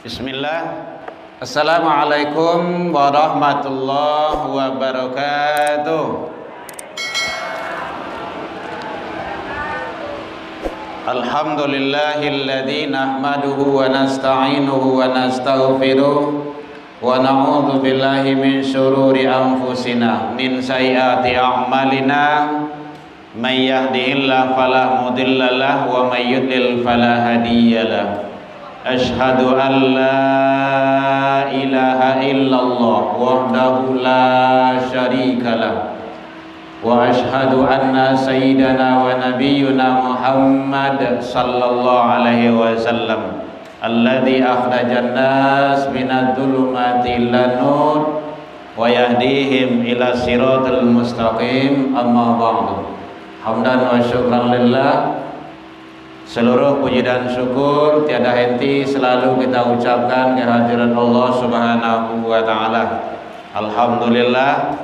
Bismillah. Assalamualaikum warahmatullahi wabarakatuh. Alhamdulillahilladzi nahmaduhu wa nasta'inuhu wa nastaghfiruh wa na'udzu billahi min syururi anfusina min sayyiati a'malina may yahdihillahu fala mudilla lahu wa may yudlil fala hadiyalah. Asyhadu an la ilaha illallah wahdahu la syarikalah wa asyhadu anna sayyidana wa nabiyyuna Muhammad sallallahu alaihi wasallam alladzi akhrajan nas minadh dhulumati ilan nur wa yahdihim ila siratal mustaqim. Amma ba'du. Hamdan wa syukran lillah. Seluruh puji dan syukur tiada henti selalu kita ucapkan kehadiran Allah Subhanahu wa taala. Alhamdulillah,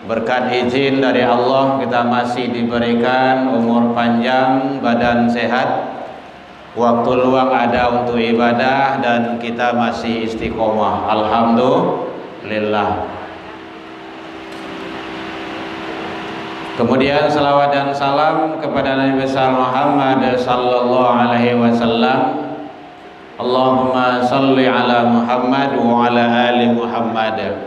berkat izin dari Allah kita masih diberikan umur panjang, badan sehat, waktu luang ada untuk ibadah dan kita masih istiqomah. Alhamdulillah. Kemudian salawat dan salam kepada Nabi besar Muhammad sallallahu alaihi wasallam. Allahumma salli ala Muhammad wa ala ali Muhammad.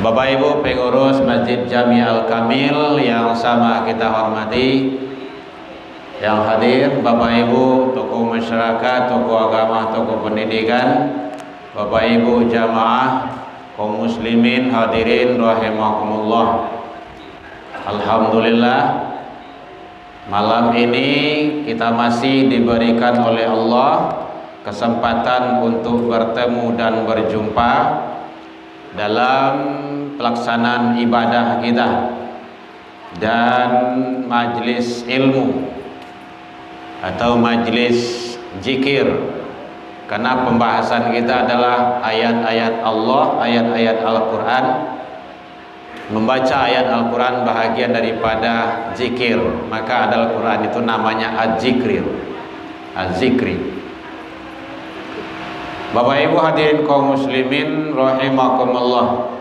Bapak Ibu pengurus Masjid Jami Al-Kamil yang sama kita hormati, yang hadir Bapak Ibu tokoh masyarakat, tokoh agama, tokoh pendidikan, Bapak Ibu jamaah kaum muslimin hadirin rahimakumullah. Alhamdulillah, malam ini kita masih diberikan oleh Allah kesempatan untuk bertemu dan berjumpa dalam pelaksanaan ibadah kita dan majlis ilmu atau majlis zikir. Karena pembahasan kita adalah ayat-ayat Allah, ayat-ayat Al-Quran. Membaca ayat Al-Quran bahagian daripada zikir. Maka Al-Quran itu namanya Az-Zikri. Bapak Ibu hadirin kaum muslimin rahimakumullah.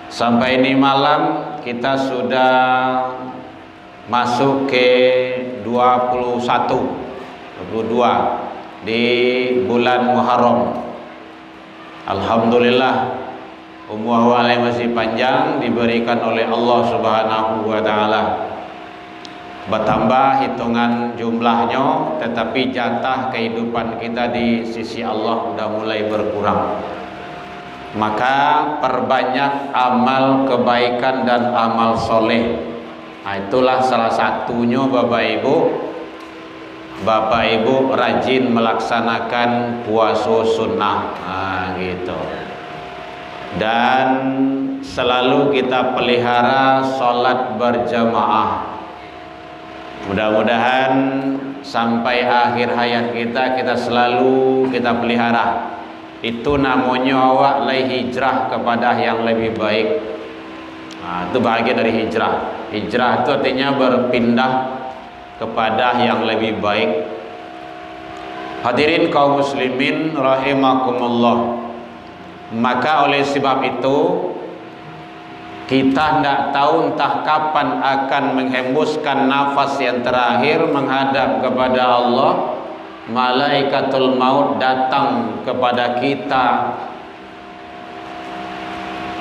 Sampai ini malam kita sudah masuk ke 22 di bulan Muharram. Alhamdulillah, umur walai masih panjang diberikan oleh Allah Subhanahu wa taala. Bertambah hitungan jumlahnya, tetapi jatah kehidupan kita di sisi Allah sudah mulai berkurang. Maka perbanyak amal kebaikan dan amal soleh. Nah, itulah salah satunya Bapak Ibu rajin melaksanakan puasa sunnah, gitu. Dan selalu kita pelihara sholat berjamaah. Mudah-mudahan sampai akhir hayat kita selalu kita pelihara. Itu namanya awak lay hijrah kepada yang lebih baik. Itu bahagian dari hijrah. Hijrah itu artinya berpindah kepada yang lebih baik. Hadirin kaum muslimin rahimakumullah. Maka oleh sebab itu kita tidak tahu entah kapan akan menghembuskan nafas yang terakhir menghadap kepada Allah. Malaikatul maut datang kepada kita.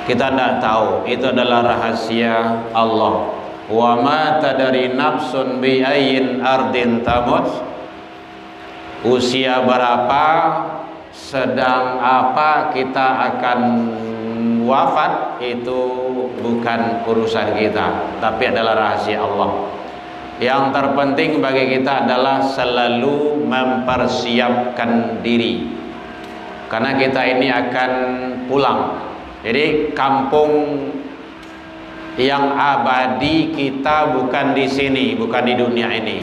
Kita tidak tahu, itu adalah rahasia Allah. Wa ma tadri nafsun bi ayyin ardin tamut. Usia berapa, sedang apa kita akan wafat, itu bukan urusan kita, tapi adalah rahasia Allah. Yang terpenting bagi kita adalah selalu mempersiapkan diri, karena kita ini akan pulang. Jadi kampung yang abadi kita bukan di sini, bukan di dunia ini,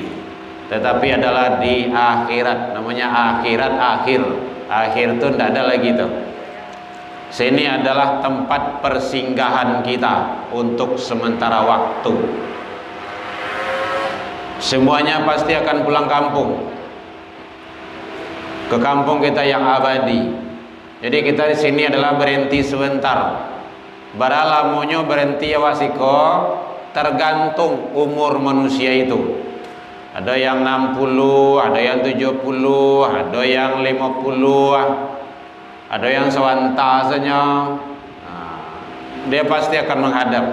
tetapi adalah di akhirat. Namanya akhirat, akhir itu tidak ada lagi tuh. Sini adalah tempat persinggahan kita untuk sementara waktu. Semuanya pasti akan pulang kampung. ke kampung kita yang abadi. Jadi kita di sini adalah berhenti sebentar. Baralamonyo berhenti awasiko tergantung umur manusia itu. Ada yang 60, ada yang 70, ada yang 50, ada yang sewantasanya. Dia pasti akan menghadap.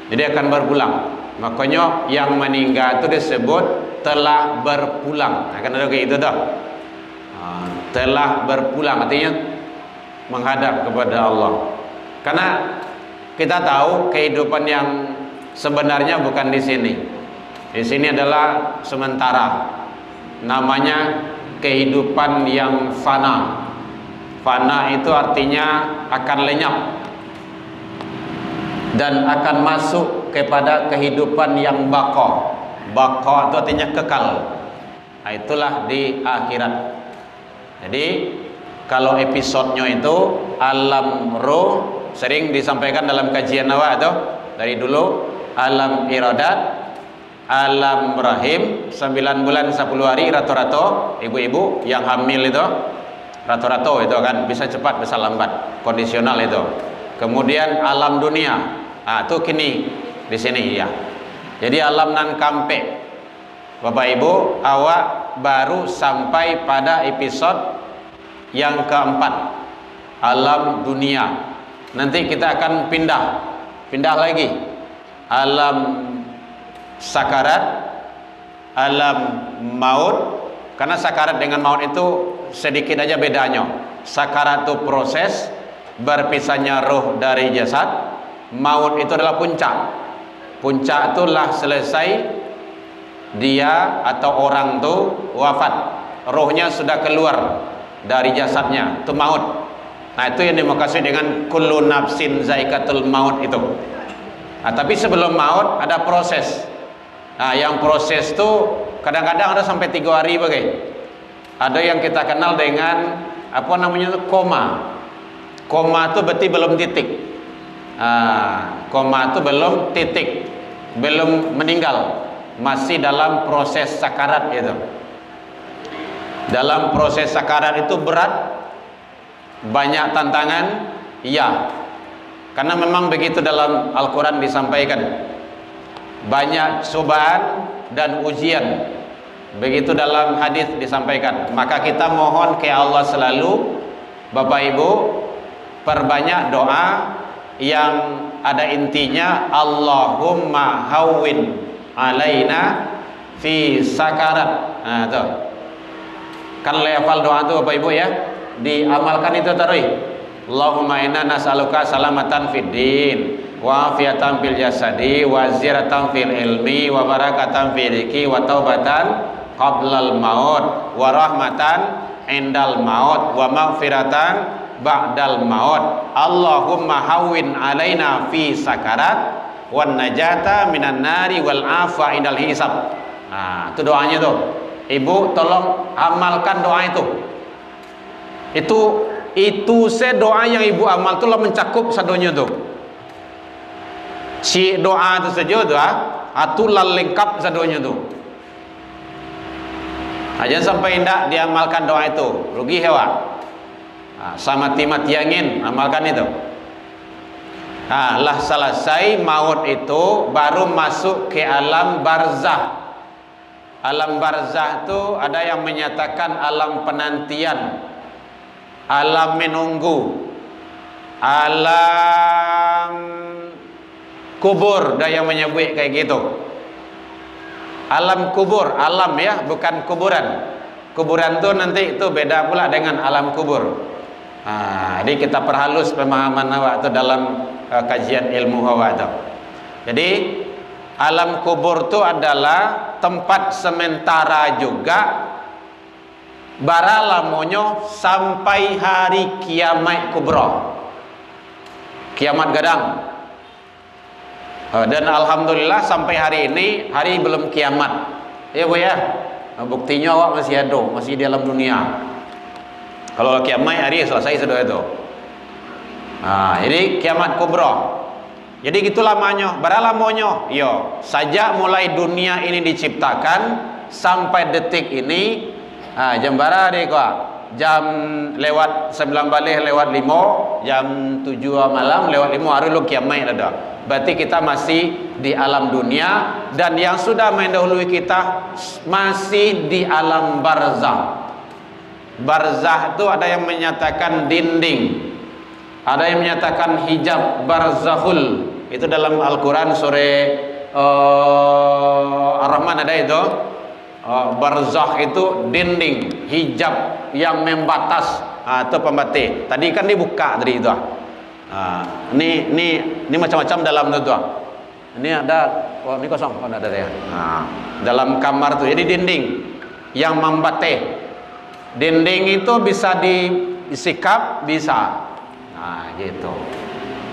Jadi akan berpulang. Makanya yang meninggal itu disebut telah berpulang. Akan ada kayak itu dah. Telah berpulang artinya menghadap kepada Allah. Karena kita tahu kehidupan yang sebenarnya bukan di sini. Di sini adalah sementara. Namanya kehidupan yang fana. Fana itu artinya akan lenyap dan akan masuk kepada kehidupan yang baqa. Baqa itu artinya kekal. Nah, itulah di akhirat. Jadi kalau episodenya itu alam roh, sering disampaikan dalam kajian awak itu dari dulu, alam iradat, alam rahim, 9 bulan 10 hari rata-rata ibu-ibu yang hamil itu rata-rata itu kan bisa cepat bisa lambat, kondisional itu. Kemudian alam dunia, itu kini di sini ya. Jadi alam nan kampe, Bapak Ibu, awak baru sampai pada episode yang keempat, alam dunia. Nanti kita akan pindah lagi, alam sakarat, alam maut. Karena sakarat dengan maut itu sedikit aja bedanya. Sakarat itu proses berpisahnya roh dari jasad. Maut itu adalah puncak. Puncak itulah selesai dia atau orang itu wafat, rohnya sudah keluar dari jasadnya, itu maut. Nah, itu yang dimaksud dengan kullu nafsin zaikatul maut itu. Nah, tapi sebelum maut ada proses. Nah, yang proses itu kadang-kadang ada sampai 3 hari bagai. Ada yang kita kenal dengan apa namanya itu koma. Koma itu berarti belum titik. Koma itu belum titik, belum meninggal, masih dalam proses sakarat itu. Dalam proses sakarat itu berat, banyak tantangan, iya. Karena memang begitu dalam Al-Quran disampaikan, banyak cobaan dan ujian. Begitu dalam hadis disampaikan. Maka kita mohon ke Allah selalu, Bapak Ibu, perbanyak doa yang ada intinya Allahumma hawwin alaina fi sakarat. Nah, itu kan level doa itu Bapak Ibu ya, diamalkan itu terus. Allahumma inna nas'aluka salamatan fid din wa afiatan fil jasadi wa ziyaratan fil ilmi wa barakatan fil rizqi wa taubatan qablal maut wa rahmatan indal maut wa maghfiratan ba'dal maut. Allahumma hawwin alaina fi sakarat wan najata minan nari wal afa indal hisab. Nah, itu doanya tuh. Ibu tolong amalkan doa itu. Itu doa yang ibu amal tuh lah mencakup sadonya tuh. Si doa itu saja doa, atulah lengkap sadonya tuh. Aja sampai indah diamalkan doa itu, rugi hewa. Sama mati angin, amalkan itu. Lah selesai maut itu baru masuk ke alam barzah. Alam barzah itu ada yang menyatakan alam penantian, alam menunggu, alam kubur, ada yang menyebut kayak gitu. Alam kubur, alam ya, bukan kuburan. Kuburan itu nanti itu beda pula dengan alam kubur. Jadi kita perhalus pemahaman awak itu dalam kajian ilmu awak itu. Jadi alam kubur itu adalah tempat sementara juga, baralamonyo sampai hari kiamat kubra, kiamat gadang. Dan alhamdulillah sampai hari ini hari belum kiamat ya Bu ya. Buktinya awak masih ada, masih di alam dunia. Kalau kiamat hari selesai sudah itu. Jadi kiamat kubra. Jadi gitu lamanya, baralamonyo yo, sajak mulai dunia ini diciptakan sampai detik ini, Jam bara deh kok. Jam lewat 9 balik lewat 5, jam 7 malam lewat 5 hari lu kiamat ada. Berarti kita masih di alam dunia, dan yang sudah mendahului kita masih di alam barzah. Barzah itu ada yang menyatakan dinding, ada yang menyatakan hijab barzahul. Itu dalam Al-Quran surah Ar-Rahman ada itu. Barzah itu dinding, hijab yang membatas atau pembatas. Tadi kan dibuka tadi itu. Ini macam-macam dalam itu. Ini ada, ini kosong, ada ya. Dalam kamar itu, jadi dinding yang membatas. Dinding itu bisa disikap, bisa. Gitu.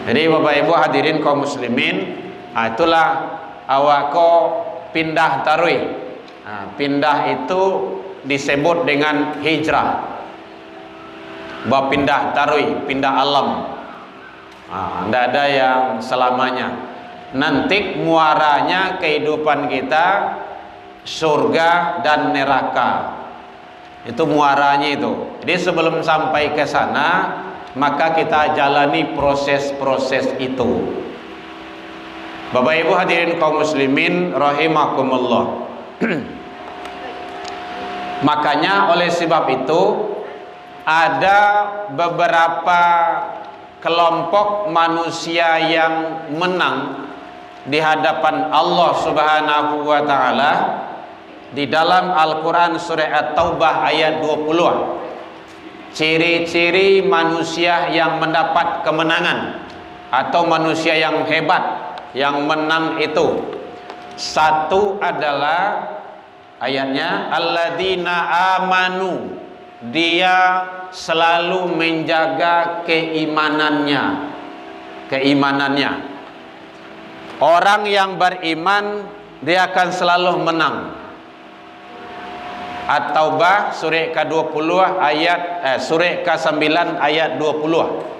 Jadi Bapak Ibu hadirin kaum muslimin, itulah awako pindah tarwih. Pindah itu disebut dengan hijrah. Pindah tarwih, pindah alam. Tidak ada yang selamanya. Nanti muaranya kehidupan kita surga dan neraka. Itu muaranya itu. Jadi sebelum sampai ke sana, maka kita jalani proses-proses itu. Bapak Ibu hadirin kaum muslimin rahimakumullah. Makanya oleh sebab itu ada beberapa kelompok manusia yang menang di hadapan Allah Subhanahu wa taala di dalam Al-Qur'an surah At-Taubah ayat 20. Ciri-ciri manusia yang mendapat kemenangan atau manusia yang hebat yang menang itu. Satu adalah ayatnya alladzina amanu, dia selalu menjaga keimanannya. Orang yang beriman dia akan selalu menang. At-Taubah surah ke-20 surah ke-9 ayat 20.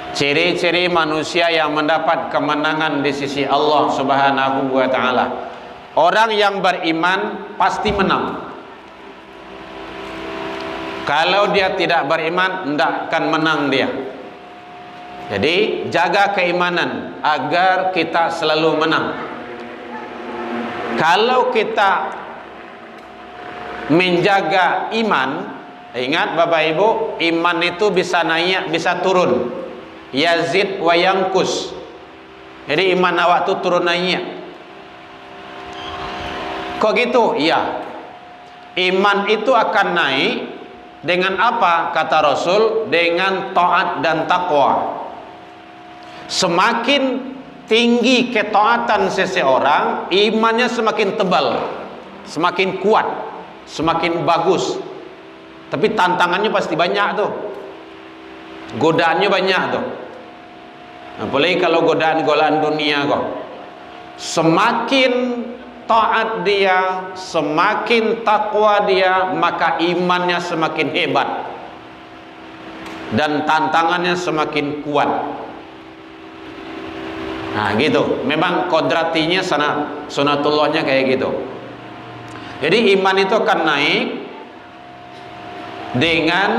Ciri-ciri manusia yang mendapat kemenangan di sisi Allah Subhanahu wa taala. Orang yang beriman pasti menang. Kalau dia tidak beriman, tidak akan menang dia. Jadi jaga keimanan agar kita selalu menang. Kalau kita menjaga iman, ingat Bapak Ibu, iman itu bisa naik, bisa turun. Yazid wa yankus. Jadi iman awak tu turun naik. Kok gitu? Iya. Iman itu akan naik dengan apa? Kata Rasul, dengan taat dan takwa. Semakin tinggi ketaatan seseorang, imannya semakin tebal, semakin kuat, semakin bagus. Tapi tantangannya pasti banyak tuh. Godaannya banyak tuh. Apalagi kalau godaan-godaan dunia kok. Semakin taat dia, semakin takwa dia, maka imannya semakin hebat dan tantangannya semakin kuat. Nah gitu. Memang kodratinya sunatullahnya kayak gitu. Jadi iman itu akan naik dengan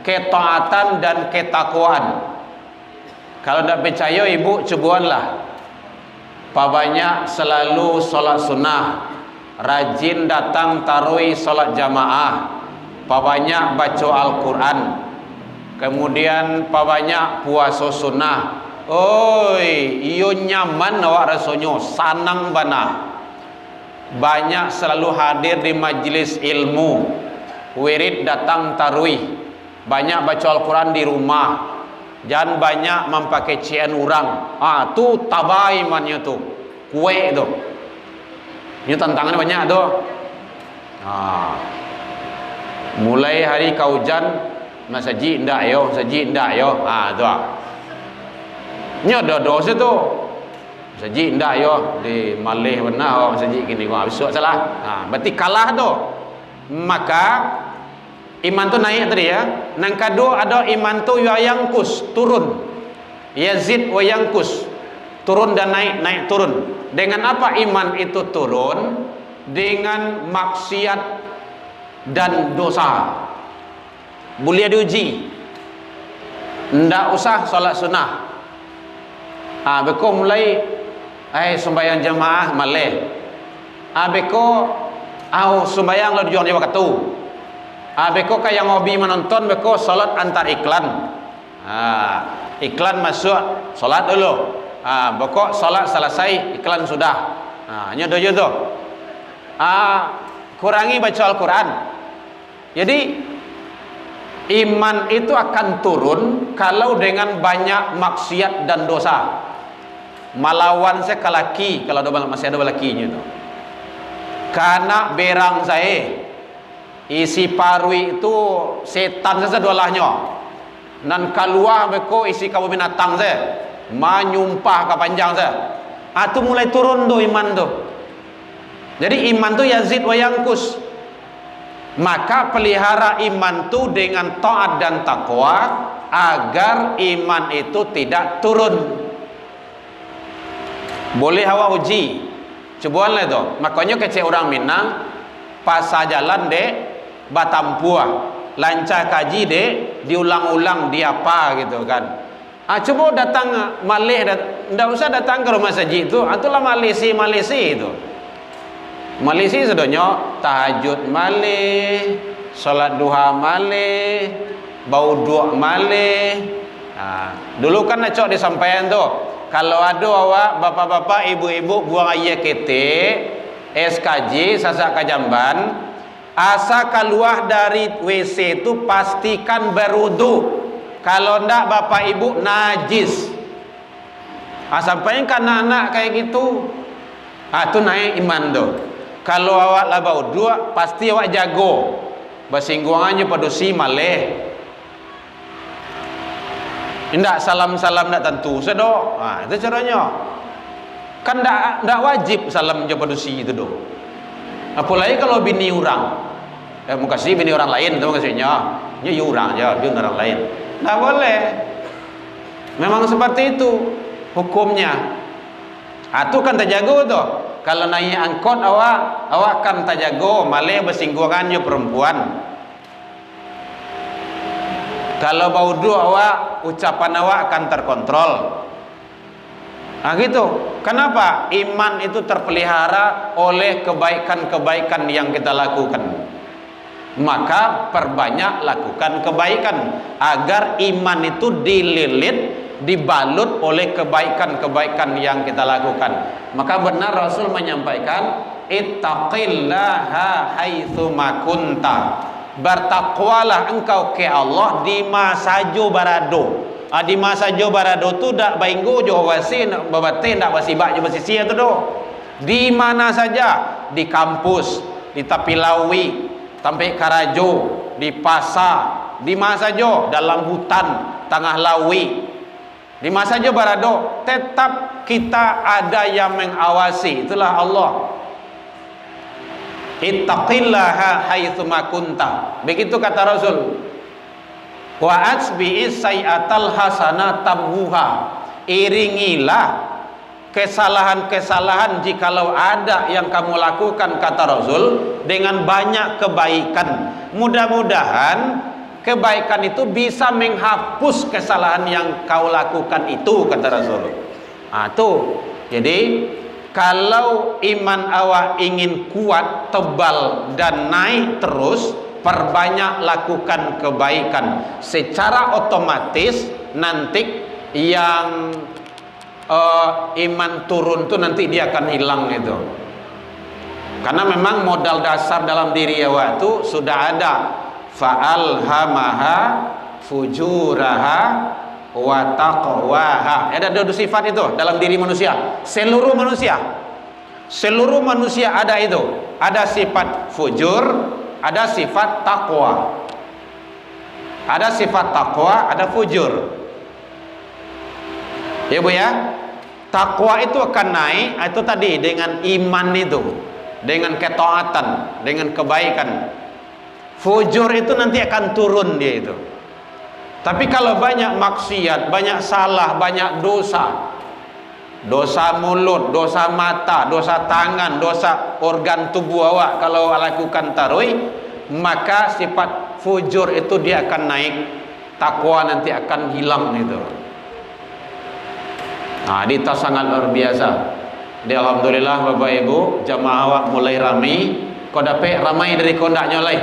ketaatan dan ketakwaan. Kalau tidak percaya ibu, cobaanlah. Pak banyak selalu sholat sunnah, rajin datang tarawih sholat jamaah, Pak banyak baca Al-Quran, kemudian Pak banyak puasa sunnah. Oi, iyo nyaman awak rasanya, sanang bana. Banyak selalu hadir di majlis ilmu, wirid datang tarawih, banyak baca Al-Quran di rumah, jangan banyak memakai cian orang. Tu tabai imannya tu, kue tu. Ini tantangan banyak tu. Mulai hari kaujan masaji ndak yo, saji ndak yo. Tu. Ini ada dosa tu. Saji ndak yo di Malih benar saji gini gua besok salah. Berarti kalah tu. Maka iman tu naik tadi ya. Nang kedua ada iman tu yangkus, turun. Yazid wa yangkus, turun dan naik, naik turun. Dengan apa iman itu turun? Dengan maksiat dan dosa. Boleh diuji. Ndak usah solat sunnah. Beko mulai sembahyang jamaah malih. Beko sembahyang lo jual di waktu. Beko kayak ngobi menonton, beko solat antar iklan. Iklan masuk, solat dulu. Beko solat selesai, iklan sudah. Hanya dojo tu. Kurangi baca Al-Quran. Jadi iman itu akan turun kalau dengan banyak maksiat dan dosa. Malawan saya kalaki kalau masih ada lakinya tu. Karena berang saya isi parwi itu setan saja dolahnya. Nan keluar beko isi kamu binatang saya, menyumpah ke panjang saya. Tu mulai turun tu iman tu. Jadi iman tu yazid wa yankus. Maka pelihara iman tu dengan taat dan takwa agar iman itu tidak turun. Boleh awak uji, cobalah tu. Makanya kecil orang Minang pasal jalan dek Batampua, lancar kaji dek diulang-ulang dia apa gitu kan. Coba datang malih, ndak usah datang ke rumah saji itu, itulah Malaysia itu. Malaysia sedonya tahajud malih, salat duha malih, bau duak malih. Dulu kan cok disampaikan tu, kalau ada awak bapak-bapak, ibu-ibu buang air ketik, SKJ sasak kajamban, asa keluar dari WC itu pastikan berwudu. Kalau ndak bapak ibu najis. Sampai kan anak kayak gitu. Tu naik iman tu. Kalau awak lah bau dua, pasti awak jago. Bersinggungannya padusi malih. Ndak salam-salam ndak tentu sedo. Itu caranya. Kan ndak wajib salam je padusi itu do. Apalagi kalau bini orang. Mukasih bini orang lain tu maksudnya. Nya orang je, bini orang lain. Ndak boleh. Memang seperti itu hukumnya. Tu kan terjago tu. Kalau naik angkot awak kan terjago malih bersinggungannya perempuan. Kalau bau dua awak, ucapan awak akan terkontrol. Gitu. Kenapa? Iman itu terpelihara oleh kebaikan-kebaikan yang kita lakukan. Maka perbanyak lakukan kebaikan agar iman itu dililit, dibalut oleh kebaikan-kebaikan yang kita lakukan. Maka benar Rasul menyampaikan, ittaqillaha haitsu ma kunta. Bertakwalah engkau ke Allah di masa jo barado. Di masa jo barado tu dak bainggo jo wasi nak babate dak basibak jo basisia tu do. Di mana saja, di kampus, di tepi lawi, sampai karajo, di pasar, di masa jo dalam hutan, tengah lawi. Di masa jo barado tetap kita ada yang mengawasi, itulah Allah. Ittaqillaha haitsu ma kunta. Begitu kata Rasul. Wa asbi'is sayyatal hasanah tamhuha. Iringilah kesalahan-kesalahan jikalau ada yang kamu lakukan, kata Rasul, dengan banyak kebaikan. Mudah-mudahan kebaikan itu bisa menghapus kesalahan yang kau lakukan itu, kata Rasul. Tuh. Jadi kalau iman awak ingin kuat, tebal dan naik terus, perbanyak lakukan kebaikan. Secara otomatis nanti yang iman turun tu nanti dia akan hilang itu. Karena memang modal dasar dalam diri awak tu sudah ada. Fa'alhamaha fujuraha wa taqwaha. Ada dua sifat itu dalam diri manusia. Seluruh manusia ada itu. Ada sifat fujur, ada sifat takwa. Ada sifat takwa, ada fujur. Ya Bu ya. Takwa itu akan naik itu tadi dengan iman itu, dengan ketaatan, dengan kebaikan. Fujur itu nanti akan turun dia itu. Tapi kalau banyak maksiat, banyak salah, banyak dosa, dosa mulut, dosa mata, dosa tangan, dosa organ tubuh awak kalau lakukan taruih, maka sifat fujur itu dia akan naik, takwa nanti akan hilang itu. Nah, kita sangat luar biasa. Di alhamdulillah Bapak Ibu, jamaah awak mulai ramai, kau dapat ramai dari kondaknya oleh.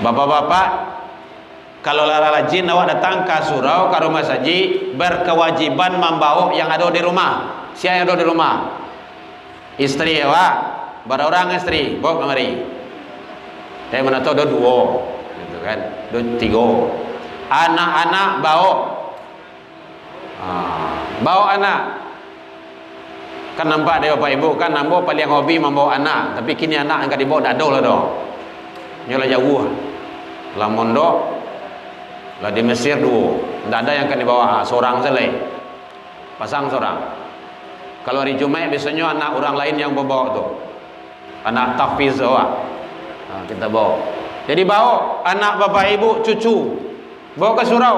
Bapak-bapak, kalau rajin awak datang ke surau, ke rumah saji, berkewajiban membawa yang ada di rumah. Siapa yang ada di rumah? Istri awak, berorang istri, bawa kemari. Mana tahu ada dua, gitu kan? Ada tiga. Anak-anak bawa. Bawa anak. Kan nampak dia Bapak Ibu kan nampak paling hobi membawa anak, tapi kini anak angkat dibawa dak ada lah dah. Nyolah jauh. Lah mondok, lah di Mesir dua. Ndak ada yang akan dibawa seorang saja. Pasang seorang. Kalau hari Jumat biasanya anak orang lain yang bawa tu. Anak tahfiz awak. Kita bawa. Jadi bawa anak Bapak Ibu, cucu. Bawa ke surau.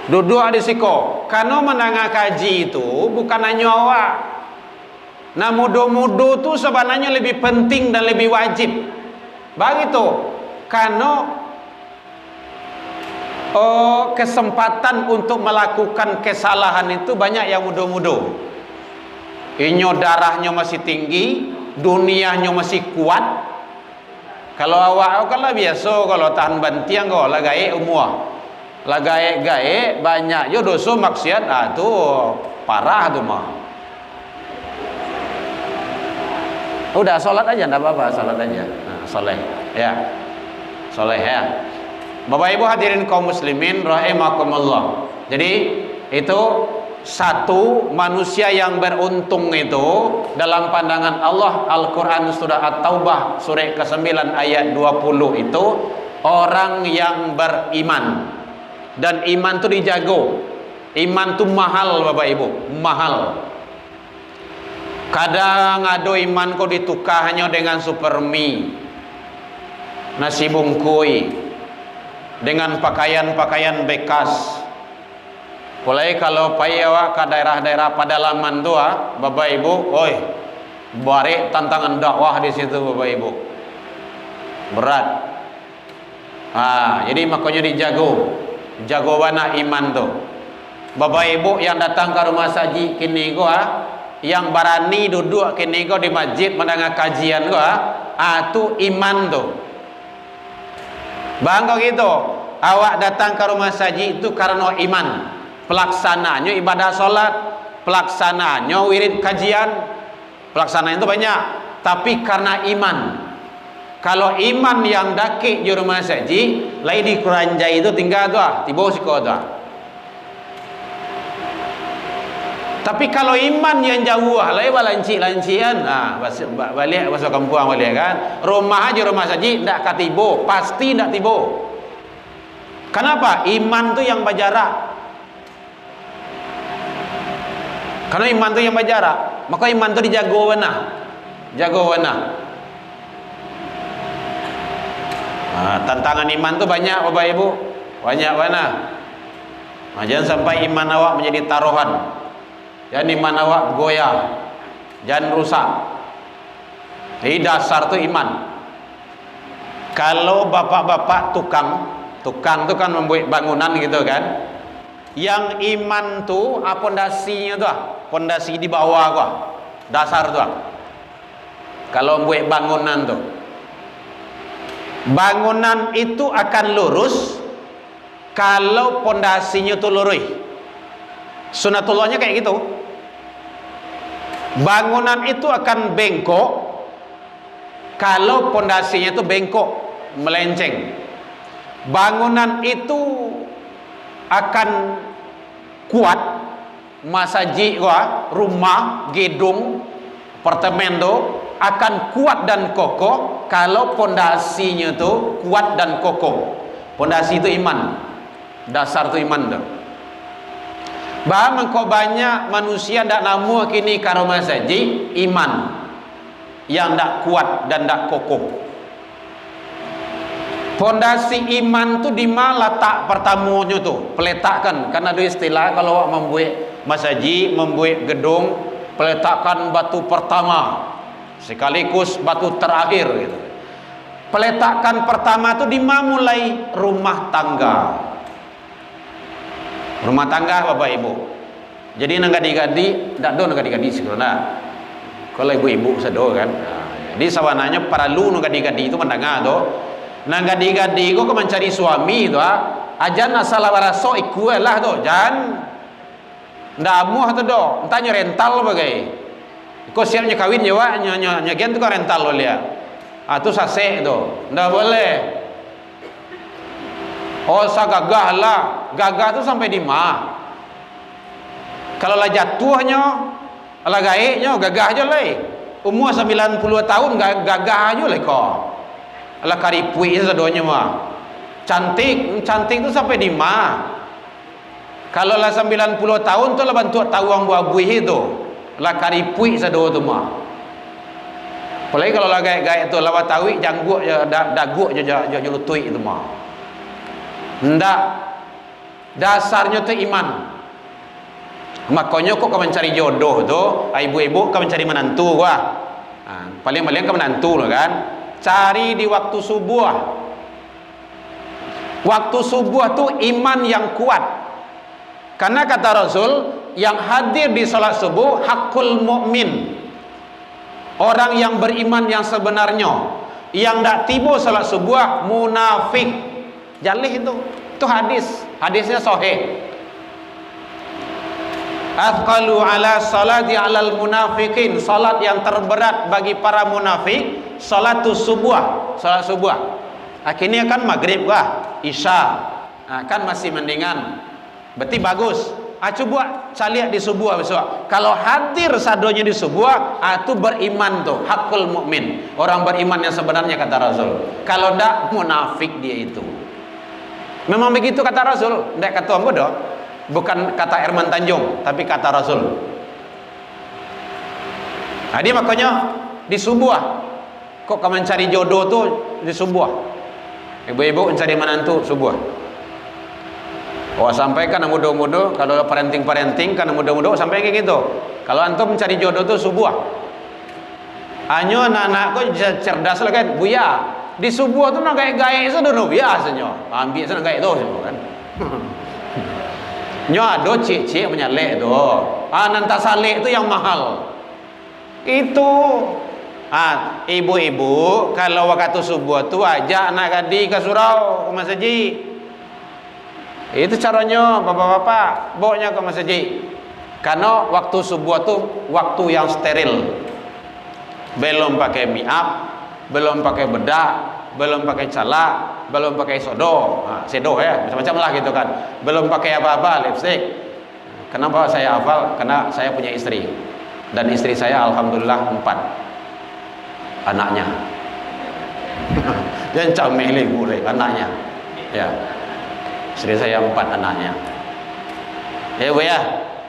Duduk di siko. Karena mendengar kaji itu bukan hanya awak. Nah, mudo-mudo tu sebenarnya lebih penting dan lebih wajib. Begitu. Karena kesempatan untuk melakukan kesalahan itu banyak yang mudo-mudo. Inyo darahnya masih tinggi, dunianya masih kuat. Kalau awak kan lah biasa, kalau tahan bantiang kau lah gae umur. Lah gae banyak yo dosa maksiat, tu parah tu mah. Udah salat aja enggak apa-apa, salat aja. Nah, soleh ya. Soleh ya. Bapak Ibu hadirin kaum muslimin rahimakumullah. Jadi itu satu manusia yang beruntung itu dalam pandangan Allah. Al-Quran surah At-Taubah surah ke-9 ayat 20 itu orang yang beriman. Dan iman tu dijago. Iman tu mahal Bapak Ibu, mahal. Kadang ada iman kau ditukar hanya dengan super mie, nasi bungkui, dengan pakaian-pakaian bekas. Mulai kalau pai awak ke daerah-daerah pedalaman tu Bapak Ibu, oi, barek tantangan dakwah di situ Bapak Ibu. Berat. Jadi makanya dijago. Jago mana iman tu. Bapak Ibu yang datang ke rumah saji kini gua, yang berani duduk kini gua di masjid mendengar kajian gua, tu iman tu. Bangga gitu. Awak datang ke rumah saji itu karena iman. Pelaksananya ibadah solat, pelaksananya wirid kajian, pelaksanaan itu banyak. Tapi karena iman. Kalau iman yang dakik di rumah saji, lai di Kuranjai itu tinggal tu tiba siko tu. Tapi kalau iman yang jauh lai balancik-lancian, balik masuk kampung balik kan. Rumah aja rumah saji ndak katibo, pasti ndak tibo. Kenapa? Iman tu yang berjarak. Karena iman tu yang berjarak, maka iman tu dijago benar. Jago benar. Tantangan iman tu banyak Bapak Ibu, banyak mana. Jangan sampai iman awak menjadi taruhan, jangan iman awak goyah, jangan rusak. Jadi dasar tu iman. Kalau bapak-bapak tukang tu kan membuat bangunan gitu kan, yang iman tu pondasinya tu pondasi di bawah gua, dasar tu. Kalau membuat bangunan tu, bangunan itu akan lurus kalau pondasinya tu lurus. Sunatullahnya kayak gitu. Bangunan itu akan bengkok kalau pondasinya itu bengkok, melenceng. Bangunan itu akan kuat, masjid rumah, gedung, apartemen tu akan kuat dan kokoh kalau pondasinya tu kuat dan kokoh. Pondasi itu iman, dasar tu iman tu. Bahkan kau banyak manusia ndak namu kini karo masaji iman yang ndak kuat dan ndak kokoh. Pondasi iman tu di mana letak pertamanya tu? Peletakkan. Kan ada istilah kalau awak membuat masaji, membuat gedung, peletakkan batu pertama. sekaligus batu terakhir gitu. Peletakan pertama itu dimulai rumah tangga. Rumah tangga Bapak Ibu. Jadi nang gadi-gadi, ndak do nang gadi-gadi sebenarnya. Kalau ibu-ibu sedo kan. Jadi sawananya para lu nang gadi-gadi itu mendengar do. Nang gadi-gadi kok mencari suami itu ajan asal waraso ikulah do. Jan ndak amuh tu do. Entahnya rental bagai. Kau siapnya kawin ya wa nya gen tu kau rental lo lihat. Tu sasek tu. Ndak boleh. Oh sa gagah lah. Gagah tu sampai di mana? Kalau lah jatuhnya, lah gaiknya gagah aja lah. Umur 90 tahun gagah aja lah kau. Lah karipui sedonya mah. Cantik tu sampai di mana? Kalau lah 90 tahun tu lah bantu tawang buah buih itu. Lah karipui sedo tu mah. Apalagi kalau lah gaik-gaik tu lawat tawi jangguk daguk je lutui itu mah. Ndak. Dasarnya tu iman. Makanya kok kau mencari jodoh tu, ibu-ibu kau mencari menantu wah. Paling-paling kau menantu lah kan. Cari di waktu subuh. Waktu subuh tu iman yang kuat. Karena kata Rasul, yang hadir di salat subuh hakul mukmin. Orang yang beriman yang sebenarnya. Yang tak tiba salat subuh munafik. Jalih itu. Itu hadis. Hadisnya sahih. Athqalu ala salati alal munafikin. Salat yang terberat bagi para munafik salatus subuh. Salat subuh. Akhirnya kan maghrib kah, isya. Kan masih mendingan. Berarti bagus. Coba cari di subuh besok. Kalau hadir sadonya di subuh, itu beriman tuh, hakul mukmin. Orang beriman yang sebenarnya kata Rasul. Kalau ndak munafik dia itu. Memang begitu kata Rasul. Ndak kata ambo doh. Bukan kata Herman Tanjung, tapi kata Rasul. Dia makanya di subuh. Kok kamu mencari jodoh tuh di subuh. Ibu-ibu mencari menantu subuh. Sampai kan muda-muda, kalau parenting kan muda-muda sampai kayak gitu. Kalau antum mencari jodoh tuh subuh. Hanya anak-anak kok cerdas lah kan, buya. Di subuh tuh nak gaya-gaya itu dulu biasanya. Ambil sana gaya itu semua kan. Nyo ada cik-cik menyalek tu. Nanti salek tu yang mahal. Itu. Ibu-ibu kalau waktu subuh tu ajak anak gadi ke surau ke masjid. Itu caranya bapak-bapak bawanya ke masjid. Karena waktu subuh tu waktu yang steril. Belum pakai make up, belum pakai bedak, belum pakai calak, belum pakai sedo ya, macam-macam lah gitu kan. Belum pakai apa-apa, lipstick. Kenapa saya hafal? Karena saya punya istri. Dan istri saya alhamdulillah 4 anaknya. Jangan cameli boleh anaknya. Ya. Istri saya 4 anaknya. Ya Bu ya.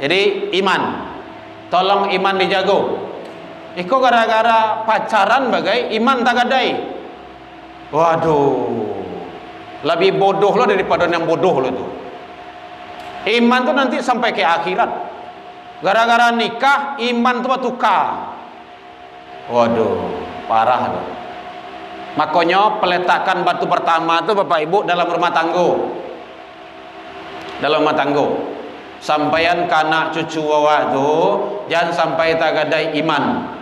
Jadi iman. Tolong iman dijago. Iko gara-gara pacaran bagai iman tak gadai. Waduh. Lebih bodoh lo daripada yang bodoh lo tuh. Iman tuh nanti sampai ke akhirat. Gara-gara nikah iman tuh tukar. Waduh, parah tuh. Makanya peletakan batu pertama tuh Bapak Ibu dalam rumah tangga. Dalam rumah tangga. Sampaian kanak cucu wawa tuh jangan sampai tak gadai iman.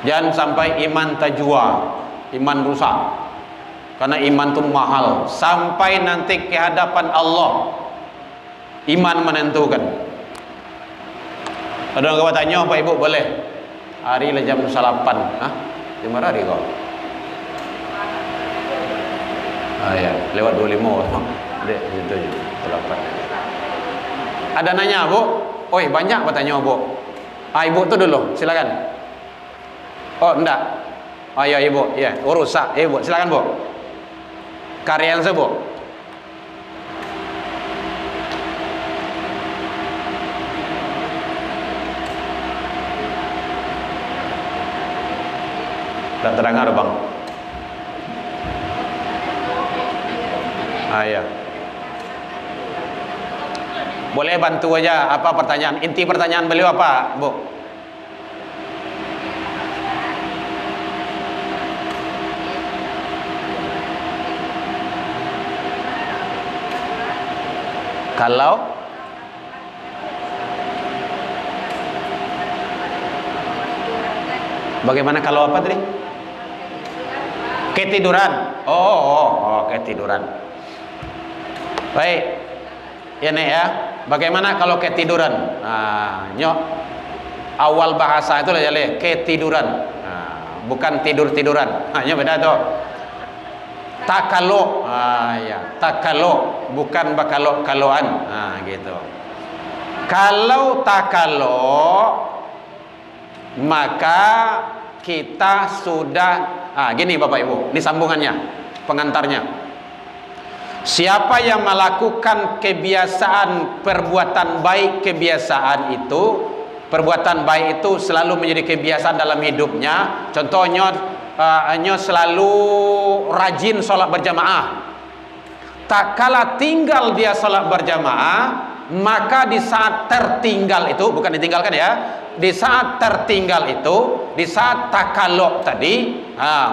Jangan sampai iman tajwa, iman rusak. Karena iman itu mahal. Sampai nanti ke hadapan Allah, iman menentukan. Ada orang tanya, Pak Ibu boleh? Hari lah jam 8. Jam berapa hari kau? Ya, lewat 25. Dek, itu je. 8. Ada nanya, Bu? Oi, banyak bertanya, Bu. Ibu tu dulu, silakan. Oh, enggak. Ya Ibu, ya, urusak. Ibu, silakan, Bu. Karyan saya, Bu. Tak terdengar, Bang. Ya. Boleh bantu aja apa pertanyaan? Inti pertanyaan beliau apa, Bu? Kalau bagaimana kalau apa tadi? Ketiduran. Oh, ketiduran. Baik. Ini ya. Bagaimana kalau ketiduran? Nah, nyok. Awal bahasa itu lah jale ketiduran. Nah, bukan tidur-tiduran. Hanya beda tuh. Takalo. Ya, takalo, bukan bakalo-kaloan. Nah, gitu. Kalau takalo, maka kita sudah gini Bapak Ibu, ini sambungannya, pengantarnya. Siapa yang melakukan kebiasaan perbuatan baik, perbuatan baik itu selalu menjadi kebiasaan dalam hidupnya. Contohnya selalu rajin sholat berjamaah. Tak kala tinggal dia sholat berjamaah, maka di saat tertinggal itu, bukan ditinggalkan ya, di saat tertinggal itu, di saat takalok tadi,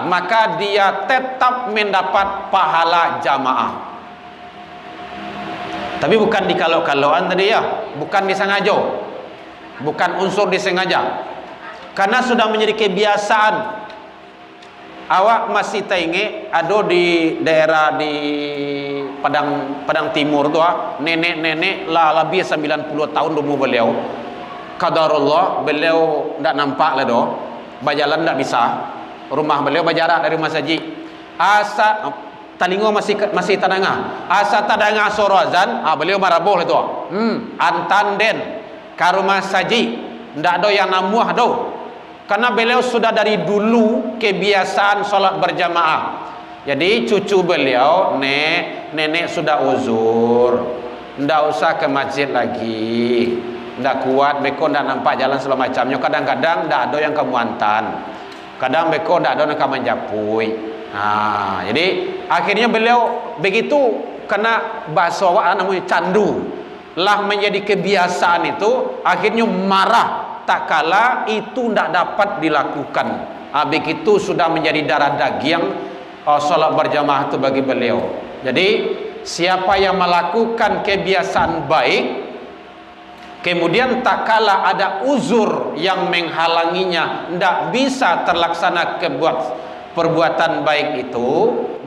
maka dia tetap mendapat pahala jamaah. Tapi bukan di kalau-kaloan tadi ya, bukan disengaja, bukan unsur disengaja, karena sudah menjadi kebiasaan. Awak masih teringat ada di daerah di Padang Timur tu nenek-nenek lah lebih 90 tahun umur beliau. Qadarullah beliau tak nampak lah doh. Berjalan tak bisa. Rumah beliau berjarak dari masjid. Asa telinga masih tadanga. Asa tadanga suara azan, beliau marabuh itu. Antan den ka rumah saji. Ndak ada yang namuh do. Karena beliau sudah dari dulu kebiasaan sholat berjamaah. Jadi cucu beliau, nenek sudah uzur, ndak usah ke masjid lagi, ndak kuat, beko ndak nampak jalan segala macamnya. Kadang-kadang ndak ada yang ke Muantan, kadang beko ndak ada yang ke Menjapui. Jadi akhirnya beliau begitu, kena bahasa awak namanya candu, lah menjadi kebiasaan itu, akhirnya marah. Tak kala itu tidak dapat dilakukan. Begitu sudah menjadi darah daging sholat berjamaah itu bagi beliau. Jadi siapa yang melakukan kebiasaan baik, kemudian tak kala ada uzur yang menghalanginya, tidak bisa terlaksana perbuatan baik itu,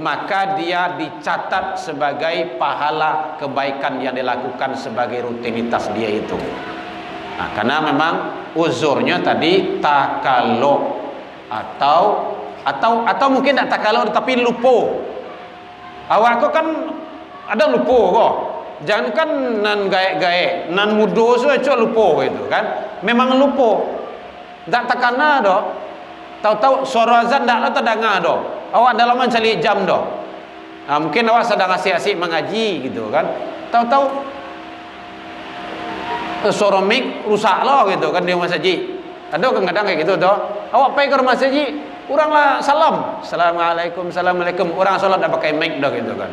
maka dia dicatat sebagai pahala kebaikan yang dilakukan sebagai rutinitas dia itu. Karena memang uzurnya tadi takalo atau mungkin tak takalo tapi lupa. Awak kok kan ada lupa kok. Jangan kan nan gaek-gaek, nan mudo saja cuma lupa gitu kan. Memang lupa. Tak takana doh. Tahu-tahu suara azan dak la terdengar doh. Awak dalam mencari jam doh. Mungkin awak sedang asik-asik mengaji gitu kan. Tahu-tahu suara mic rusak lah gitu kan di rumah saji. Ada kadang-kadang kayak gitu toh. Awak pergi ke rumah saji, oranglah salam, assalamualaikum, assalamualaikum. Orang salat dah pakai mic dah gitu kan.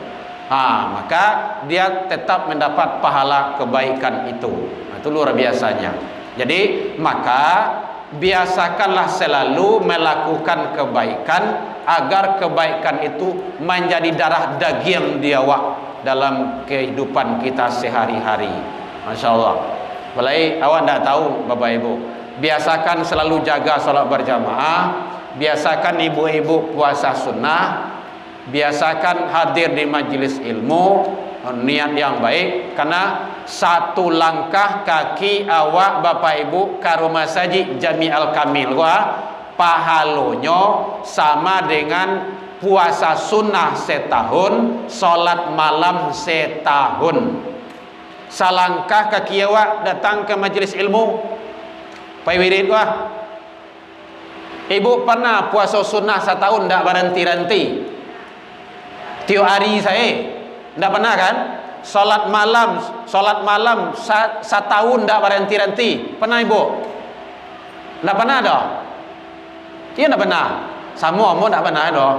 Maka dia tetap mendapat pahala kebaikan itu. Itu luar biasanya. Jadi maka biasakanlah selalu melakukan kebaikan agar kebaikan itu menjadi darah daging di awak dalam kehidupan kita sehari-hari. Masya Allah. Mulai awak tidak tahu Bapak Ibu, biasakan selalu jaga sholat berjamaah, biasakan ibu-ibu puasa sunnah, biasakan hadir di majelis ilmu, niat yang baik. Karena satu langkah kaki awak Bapak Ibu ke rumah saji Jami'al Kamil pahalonyo sama dengan puasa sunnah setahun, sholat malam setahun. Salangkah kaki awak datang ke majlis ilmu pai wirid wah. Ibu pernah puasa sunnah setahun ndak berhenti-henti? Tiap hari saya ndak pernah kan? Salat malam setahun ndak berhenti-henti. Pernah ibu? Ndak pernah dah. Iya ndak pernah. Sama mu ndak pernah dah.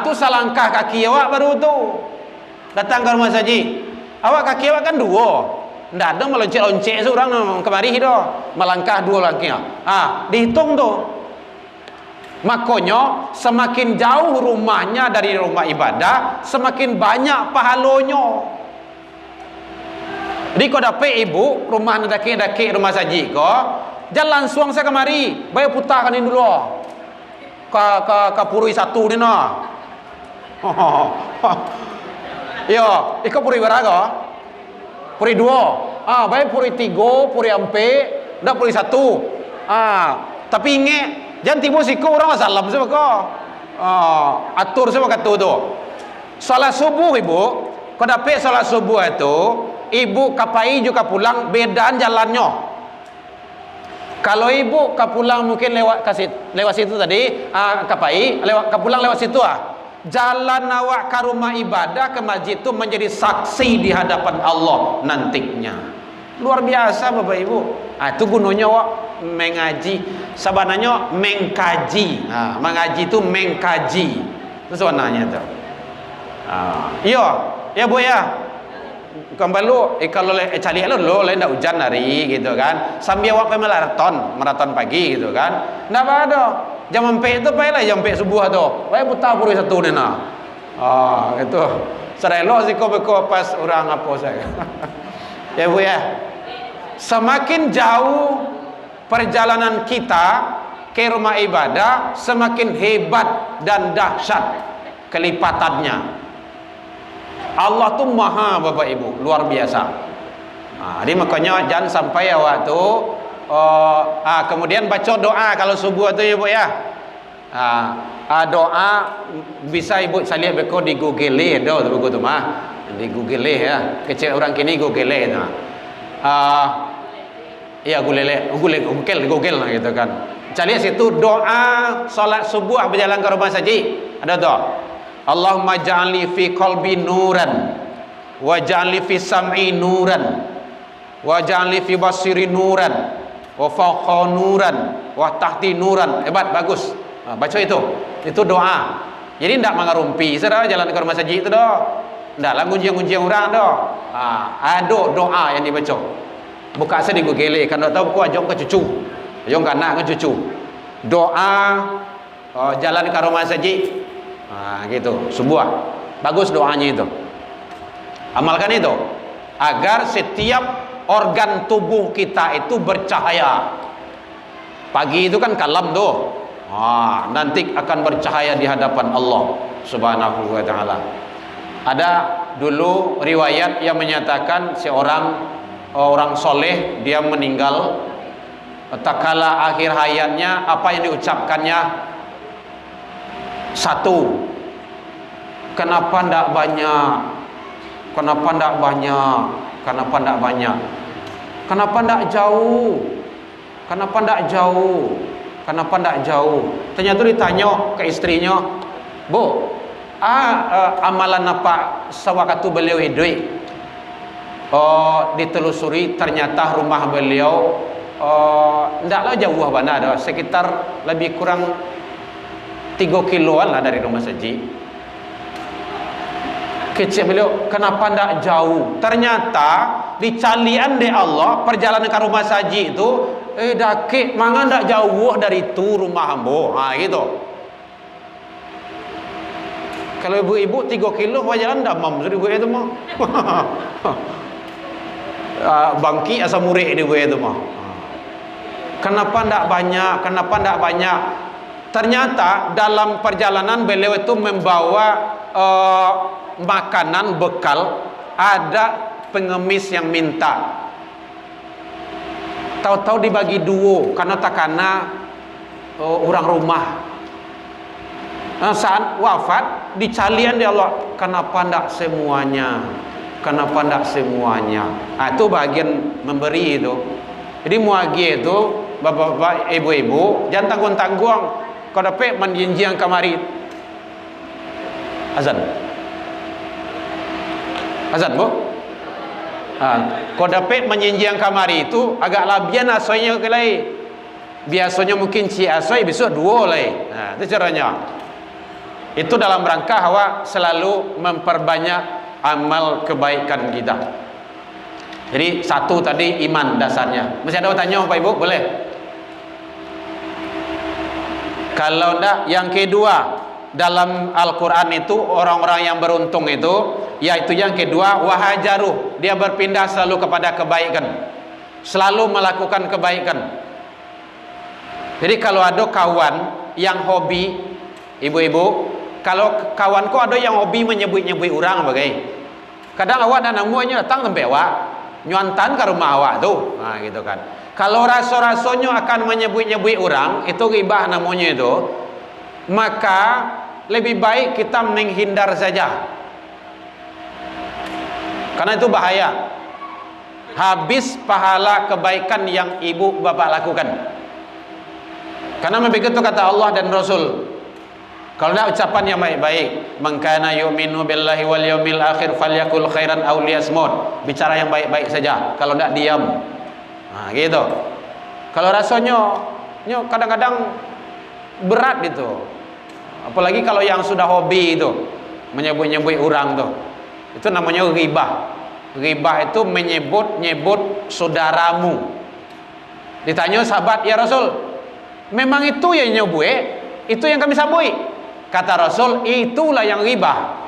Tu salangkah kaki awak baru tu datang ke rumah saji. Awak kaki awak kan dua. Tidak ada meloncek-loncek seorang kemari dah. Melangkah dua langkah. Dihitung tu. Makanya semakin jauh rumahnya dari rumah ibadah, semakin banyak pahalanya. Jadi kau dapat ibu rumah daki rumah saji ko, jalan suang saya kemari, bayu putarkan ini dulu. Ke purui satu ni no. Yo, iko purui berapa? Purui dua. Bayu purui tiga, purui empat, dah purui satu. Tapi ingat, jangan tiba siku orang salam sama kau. Atur sama kata tu. Salat subuh ibu, kau dapat salat subuh itu, ibu kapai juga pulang bedaan jalannya. Kalau ibu kapulang mungkin lewat situ tadi, kapai kapulang lewat situ jalan awak ke rumah ibadah ke masjid itu menjadi saksi di hadapan Allah nantinya. Luar biasa Bapak Ibu. Itu gunanya awak mengaji, sebenarnya mengkaji. Mengaji itu mengkaji. Itu sebenarnya itu. Ya Bu ya. Kembali kalau cari lo lain dah hujan hari gitu kan, sambil awak maraton pagi gitu kan, ndak ada jam 4 itu payah lah jam 4 subuh tu, payah buta puri satu ni nah, itu serelo sih kau pas orang apa saya. Ya Bu ya, semakin jauh perjalanan kita ke rumah ibadah, semakin hebat dan dahsyat kelipatannya. Allah tu maha Bapak Ibu, luar biasa. Jadi makanya jangan sampai awak tu kemudian baca doa kalau subuh tu ya Bu ya. Doa bisa Ibu saya lihat beko di Google dah tu begitu mah. Di Google ya. Kecil orang kini Google tu. Ya Google lah gitu kan. Cari situ doa salat subuh berjalan ke rumah saji. Ada tu. Allahumma ja'alni fi qalbi nuran wa ja'alni fi sam'i nuran wa ja'alni fi basiri nuran wa fawqa nuran wa tahti nuran. Hebat, bagus. Baca itu doa. Jadi tidak mengarumpi saudara jalan ke rumah saji itu dah. Tidaklah ngunjing-ngunjing orang dah. Ada doa yang dibaca. Buka saya di Google kan tak tahu ku ajong ke cucu. Ajong kanak ke cucu. Doa jalan ke rumah saji. Gitu, sebuah bagus doanya itu. Amalkan itu agar setiap organ tubuh kita itu bercahaya. Pagi itu kan kalam tuh. Nanti akan bercahaya di hadapan Allah Subhanahu wa taala. Ada dulu riwayat yang menyatakan seorang orang soleh dia meninggal, tatkala akhir hayatnya apa yang diucapkannya? Satu, kenapa ndak banyak? Kenapa ndak banyak? Kenapa ndak banyak? Kenapa ndak jauh? Kenapa ndak jauh? Kenapa ndak jauh? Ternyata ditanya ke istrinya, Bu, amalan apa sewaktu beliau hidup? Ditelusuri ternyata rumah beliau ndaklah jauh mana, sekitar lebih kurang 3 kiloan lah dari rumah saji. Kecil beliau, kenapa ndak jauh? Ternyata di calian de Allah perjalanan ke rumah saji itu dakik manga ndak jauh dari itu rumah ambo. Gitu. Kalau ibu-ibu 3 kilo jalan ndak mam sudah ibu itu mah. Bangki asam murid ibu itu mah. Kenapa ndak banyak? Kenapa ndak banyak? Ternyata dalam perjalanan beliau itu membawa makanan bekal. Ada pengemis yang minta, tahu-tahu dibagi 2 karena orang rumah. Saat wafat dicalian dia Allah, kenapa ndak semuanya? Kenapa ndak semuanya? Itu bagian memberi itu. Jadi muagi itu bapak-bapak, ibu-ibu jangan tanggung-tanggung. Kau dapat menjinjing kamari azan Bu. Kau dapat menjinjing kamari itu agak labian asoynya ke lain. Biasanya mungkin si asoy besok 2 lain. Itu caranya. Itu dalam rangka awak selalu memperbanyak amal kebaikan kita. Jadi satu tadi iman dasarnya. Masih ada tanya Pak Ibu? Boleh? Kalau enggak, yang kedua, dalam Al-Quran itu orang-orang yang beruntung itu, yaitu yang kedua, wahajaru, dia berpindah selalu kepada kebaikan, selalu melakukan kebaikan. Jadi kalau ada kawan yang hobi, ibu-ibu, kalau kawanku ada yang hobi menyebut-nyebut orang bagai, kadang awak dan namuanya datang sampai awak nyuantan ke rumah awak tuh, nah gitu kan. Kalau rasa-rasanya akan menyebut-nyebut orang, itu ghibah namanya itu, maka lebih baik kita menghindar saja, karena itu bahaya. Habis pahala kebaikan yang ibu bapak lakukan. Karena begitu kata Allah dan Rasul. Kalau tidak ucapan yang baik-baik, man kana yu'minu billahi wal yaumil akhir falyakul khairan aw liyasmut. Bicara yang baik-baik saja, kalau tidak diam. Nah, gitu. Kalau rasanya kadang-kadang berat itu. Apalagi kalau yang sudah hobi itu menyebut-nyebut orang tuh. Itu namanya ghibah. Ghibah itu menyebut-nyebut saudaramu. Ditanya sahabat, "Ya Rasul, memang itu yang nyebut? Itu yang kami sabui?" Kata Rasul, "Itulah yang ghibah.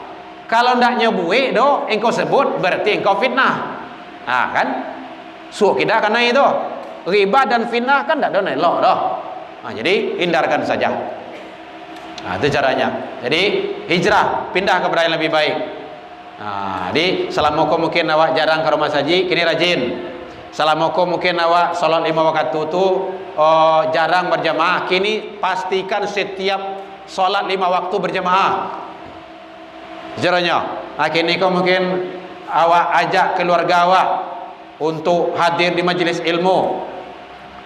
Kalau ndak nyebut do, engkau sebut berarti engkau fitnah." Ah kan? Suuk kita karena itu. Ghibah dan fitnah kan ndak ada elok doh. Nah, jadi hindarkan saja. Nah, itu caranya. Jadi hijrah, pindah kepada yang lebih baik. Nah, jadi selama kau mungkin awak jarang ke rumah saji, kini rajin. Selama kau mungkin awak salat 5 waktu itu jarang berjamaah, kini pastikan setiap salat 5 waktu berjamaah. Caranya. Nah, kini kau mungkin awak ajak keluarga awak untuk hadir di majelis ilmu,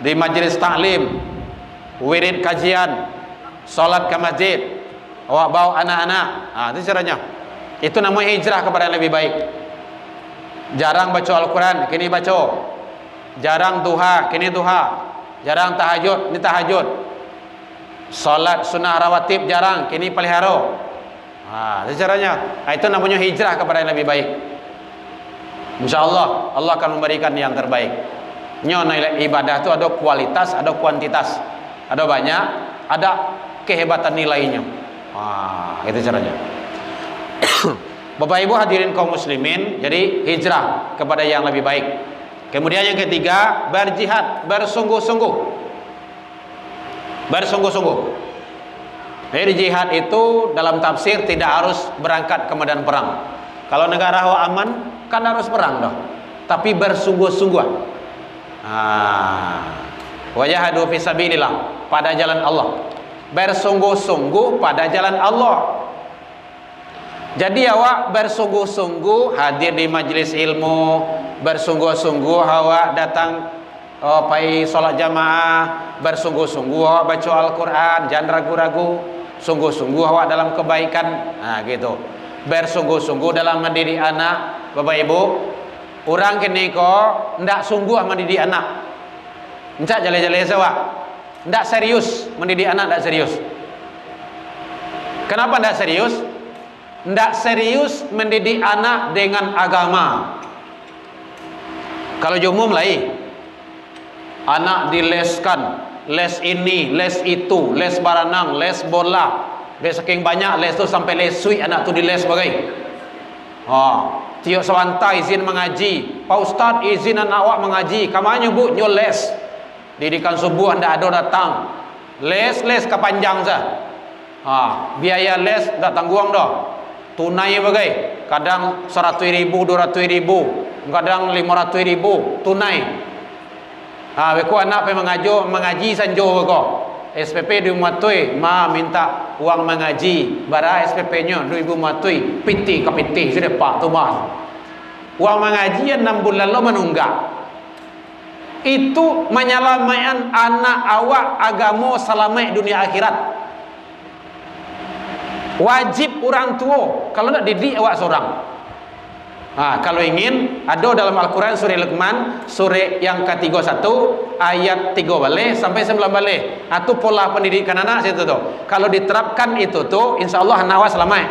di majelis taklim, wirid kajian, salat ke masjid, awak bawa anak-anak. Nah, itu caranya. Itu namanya hijrah kepada yang lebih baik. Jarang baca Al-Quran, kini baca. Jarang duha, kini duha. Jarang tahajud, ini tahajud. Salat sunnah rawatib jarang, kini pelihara. Nah, itu caranya. Nah, itu namanya hijrah kepada yang lebih baik. InsyaAllah Allah akan memberikan yang terbaik. Nilai ibadah itu ada kualitas, ada kuantitas. Ada banyak, ada kehebatan nilainya. Nah, itu caranya. Bapak Ibu hadirin kaum muslimin, jadi hijrah kepada yang lebih baik. Kemudian yang ketiga, berjihad, bersungguh-sungguh. Bersungguh-sungguh. Jadi jihad itu dalam tafsir tidak harus berangkat ke medan perang. Kalau negara aman kan harus perang dah. Tapi bersungguh-sungguh. Wajahadu fi sabilillah, pada jalan Allah. Bersungguh-sungguh pada jalan Allah. Jadi awak bersungguh-sungguh hadir di majelis ilmu, bersungguh-sungguh awak datang pai solat jamaah, bersungguh-sungguh awak baca Al-Quran, jangan ragu-ragu, sungguh-sungguh awak dalam kebaikan. Nah gitu. Bersungguh-sungguh dalam mendidik anak. Bapak Ibu, orang kini kok ndak sungguh mendidik anak, ndak jale-jale sawak, ndak serius mendidik anak, ndak serius. Kenapa ndak serius? Ndak serius mendidik anak dengan agama. Kalau umum lain, anak dileskan, les ini, les itu, les baranang, les bola, les saking banyak les tu sampai les sui anak tu diles bagai. Tiok sawanta izin mengaji, Pak Ustaz izin anak awak mengaji, kamanya bu nyol les. Didikan subuh anda ada datang, les kepanjang sah. Biaya les tak tanggung dah. Tunai bagai, kadang 100.000, 200.000, kadang 500.000 tunai. Beko anak pe mengaji sanjo beko. SPP di matui, ma minta uang mengaji, bara SPP-nya 2000 matui, piti ke piti sudah pak tu mas. Uang mengaji 6 bulan lo menunggak. Itu menyelamatkan anak awak agama selamat dunia akhirat. Wajib orang tua kalau nak didik awak seorang. Kalau ingin, ada dalam Al-Quran surah Luqman, surah yang ke-31 ayat 3 balik sampai 9 balik. Itu pola pendidikan anak situ tuh. Kalau diterapkan itu tuh, insya Allah anak awak selamat.